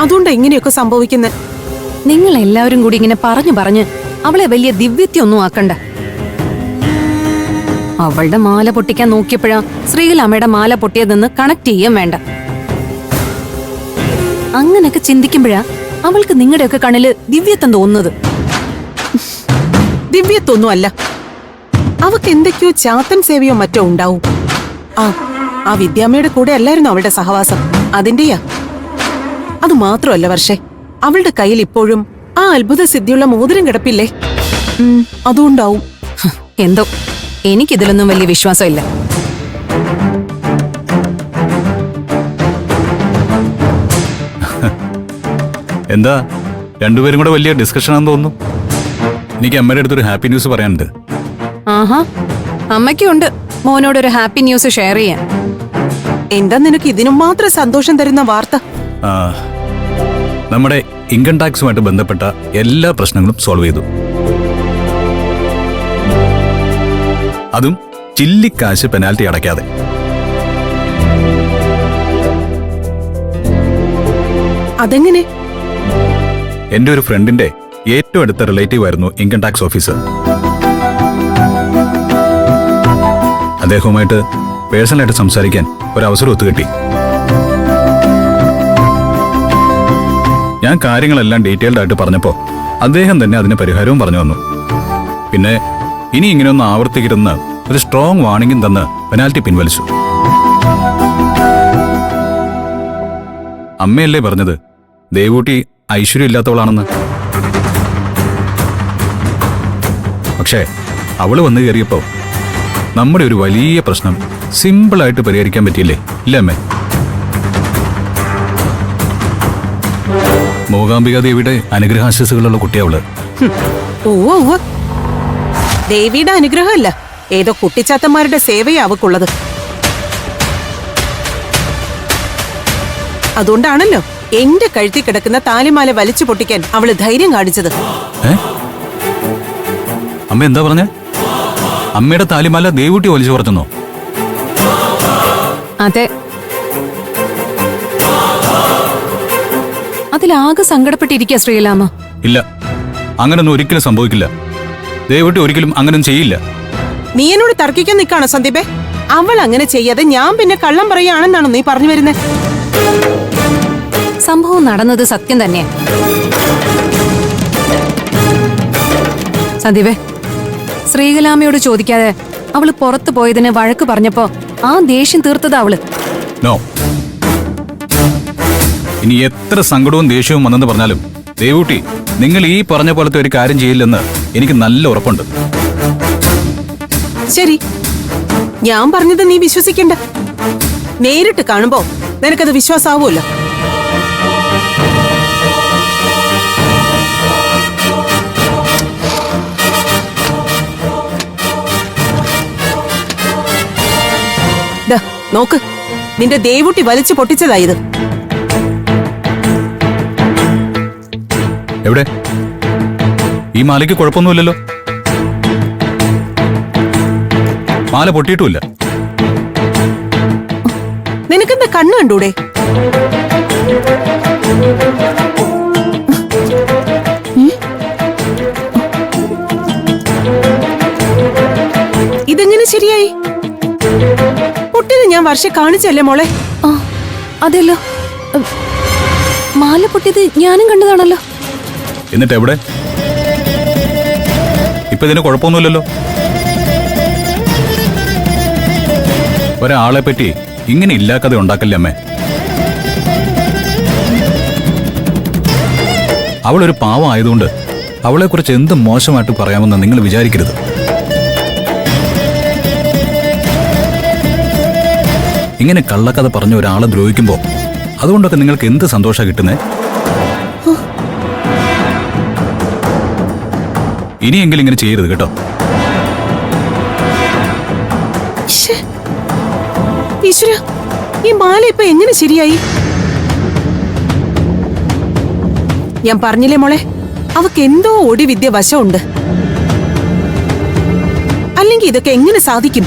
അതുകൊണ്ടാ ഇങ്ങനെയൊക്കെ സംഭവിക്കുന്നത്. നിങ്ങൾ എല്ലാവരും കൂടി ഇങ്ങനെ പറഞ്ഞു അവളെ വലിയ ദിവ്യത്യൊന്നും ആക്കണ്ട. അവളുടെ മാല പൊട്ടിക്കാൻ നോക്കിയപ്പോഴാ ശ്രീകലാമ്മയുടെ മാല പൊട്ടിയതെന്ന് കണക്ട് ചെയ്യാൻ വേണ്ട. അങ്ങനൊക്കെ ചിന്തിക്കുമ്പോഴാ അവൾക്ക് നിങ്ങളുടെയൊക്കെ കണ്ണില് ദിവ്യത്വം തോന്നുന്നത്. ദിവ്യത്വൊന്നും അല്ല, അവക്ക് എന്തൊക്കെയോ ചാത്തൻ സേവയോ മറ്റോ ഉണ്ടാവും. ആ വിദ്യാമ്മയുടെ കൂടെ അല്ലായിരുന്നു അവളുടെ സഹവാസം, അതിന്റെയാ. അത് മാത്രമല്ല വർഷേ, അവളുടെ കയ്യിൽ ഇപ്പോഴും ആ അത്ഭുത സിദ്ധിയുള്ള മോതിരം കിടപ്പില്ലേ, അതുകൊണ്ടാവും. എന്തോ എനിക്കിതിലൊന്നും വലിയ വിശ്വാസമില്ല. എന്താ രണ്ടുപേരും കൂടെ വലിയ ഡിസ്കഷൻ ആണെന്ന് തോന്നുന്നു. എനിക്ക് അമ്മയുടെ അടുത്തൊരു ഹാപ്പി ന്യൂസ് പറയാനുണ്ട്. ആഹാ, അമ്മയ്ക്കുണ്ട് മോനോടൊരു ഹാപ്പി ന്യൂസ് ഷെയർ ചെയ്യാൻ. എന്താ നിനക്ക് ഇതിനും മാത്രം സന്തോഷം തരുന്ന വാർത്ത? നമ്മുടെ ഇൻകം ടാക്സുമായിട്ട് ബന്ധപ്പെട്ട എല്ലാ പ്രശ്നങ്ങളും സോൾവ് ചെയ്തു. അതും ചില്ലിക്കാശ് പെനാൽറ്റി അടയ്ക്കാതെ. അതെങ്ങനെ? എന്റെ ഒരു ഫ്രണ്ടിന്റെ ഏറ്റവും അടുത്ത റിലേറ്റീവ് ആയിരുന്നു ഇൻകം ടാക്സ് ഓഫീസർ. അദ്ദേഹവുമായിട്ട് പേഴ്സണലായിട്ട് സംസാരിക്കാൻ ഒരവസരം ഒത്തുകിട്ടി. ഞാൻ കാര്യങ്ങളെല്ലാം ഡീറ്റെയിൽഡ് ആയിട്ട് പറഞ്ഞപ്പോ അദ്ദേഹം തന്നെ അതിന് പരിഹാരവും പറഞ്ഞു വന്നു. പിന്നെ ഇനി ഇങ്ങനെയൊന്നും ആവർത്തിക്കരുതെന്ന് ഒരു സ്ട്രോങ് വാർണിംഗും തന്ന് പെനാൽറ്റി പിൻവലിച്ചു. അമ്മയല്ലേ പറഞ്ഞത് ദേവൂട്ടി ഐശ്വര്യം ഇല്ലാത്തവളാണെന്ന്. പക്ഷേ അവള് വന്നു കയറിയപ്പോ നമ്മുടെ ഒരു വലിയ പ്രശ്നം സിമ്പിളായിട്ട് പരിഹരിക്കാൻ പറ്റിയില്ലേ, ഇല്ലേ അമ്മേ? മൂകാംബിക ദേവിയുടെ അനുഗ്രഹാശിസുകളുള്ള കുട്ടിയവള്. ദേവിയുടെ അനുഗ്രഹമല്ല, ഏതോ കുട്ടിച്ചാത്തന്മാരുടെ സേവയാ അവക്കുള്ളത്. അതുകൊണ്ടാണല്ലോ എന്റെ കഴുത്തി കിടക്കുന്ന താലിമാല വലിച്ചു പൊട്ടിക്കാൻ അവള് ധൈര്യം കാണിച്ചത്. അമ്മ എന്താ പറഞ്ഞേ? അമ്മയുടെ താലിമാല ദേവൂട്ടി വലിച്ചു പറിച്ചെന്നോ? അതെ, അതിലാകെ സങ്കടപ്പെട്ടിരിക്കുക ശ്രീകലാമ്മ. ഇല്ല, അങ്ങനൊന്നും ഒരിക്കലും സംഭവിക്കില്ല. ദേവൂട്ടി ഒരിക്കലും അങ്ങനൊന്നും ചെയ്യില്ല. നീ എന്നോട് തർക്കിക്കാൻ നിൽക്കാണോ സന്ദീപേ? അവൾ അങ്ങനെ ചെയ്യാതെ ഞാൻ പിന്നെ കള്ളം പറയുകയാണെന്നാണോ നീ പറഞ്ഞു വരുന്നത്? സംഭവം നടന്നത് സത്യം തന്നെയാ സന്ദീപേ. ശ്രീകലാമ്മയോട് ചോദിക്കാതെ അവള് പുറത്തു പോയതിന് വഴക്ക് പറഞ്ഞപ്പോ ആ ദേഷ്യം തീർത്തതാ അവള്. നോ, ഇനി എത്ര സങ്കടവും ദേഷ്യവും വന്നെന്ന് പറഞ്ഞാലും ദേവൂട്ടി നിങ്ങൾ ഈ പറഞ്ഞ പോലത്തെ ഒരു കാര്യം ചെയ്യില്ലെന്ന് എനിക്ക് നല്ല ഉറപ്പുണ്ട്. ശരി, ഞാൻ പറഞ്ഞത് നീ വിശ്വസിക്കണ്ട. നേരിട്ട് കാണുമ്പോ നിനക്കത് വിശ്വാസാവൂല്ലോ. നോക്ക്, നിന്റെ ദേവൂട്ടി വലിച്ചു പൊട്ടിച്ചതായത്. എവിടെ? ഈ മാലയ്ക്ക് കുഴപ്പമൊന്നുമില്ലല്ലോ. മാല പൊട്ടിയിട്ടുമില്ല. നിനക്കെന്താ കണ്ണ് കണ്ടൂടെ? ഇതെങ്ങനെ ശരിയായി? പൊട്ടിയത് ഞാൻ വർഷ കാണിച്ചല്ലേ മോളെ? അതെല്ലോ, മാല പൊട്ടിയത് ഞാനും കണ്ടതാണല്ലോ. എന്നിട്ട് എവിടെ? ഇപ്പൊ ഇതിന് കുഴപ്പമൊന്നുമില്ലല്ലോ. ഒരാളെ പറ്റി ഇങ്ങനെ ഇല്ലാക്കഥ ഉണ്ടാക്കല്ലേ അമ്മേ. അവളൊരു പാവം ആയതുകൊണ്ട് അവളെക്കുറിച്ച് എന്ത് മോശമായിട്ട് പറയാമെന്ന് നിങ്ങൾ വിചാരിക്കരുത്. ഇങ്ങനെ കള്ളക്കഥ പറഞ്ഞ ഒരാളെ ദ്രോഹിക്കുമ്പോ അതുകൊണ്ടൊക്കെ നിങ്ങൾക്ക് എന്ത് സന്തോഷമാണ് കിട്ടുന്നേ? ഇനിയെങ്കിലും ഇങ്ങനെ ചെയ്യരുത് കേട്ടോ. ഈശ്വര, ഈ മാല ഇപ്പൊ എങ്ങനെ ശരിയായി? ഞാൻ പറഞ്ഞില്ലേ മോളെ, അവക്ക് എന്തോ ഒടി വിദ്യ വശമുണ്ട്. അല്ലെങ്കിൽ ഇതൊക്കെ എങ്ങനെ സാധിക്കും?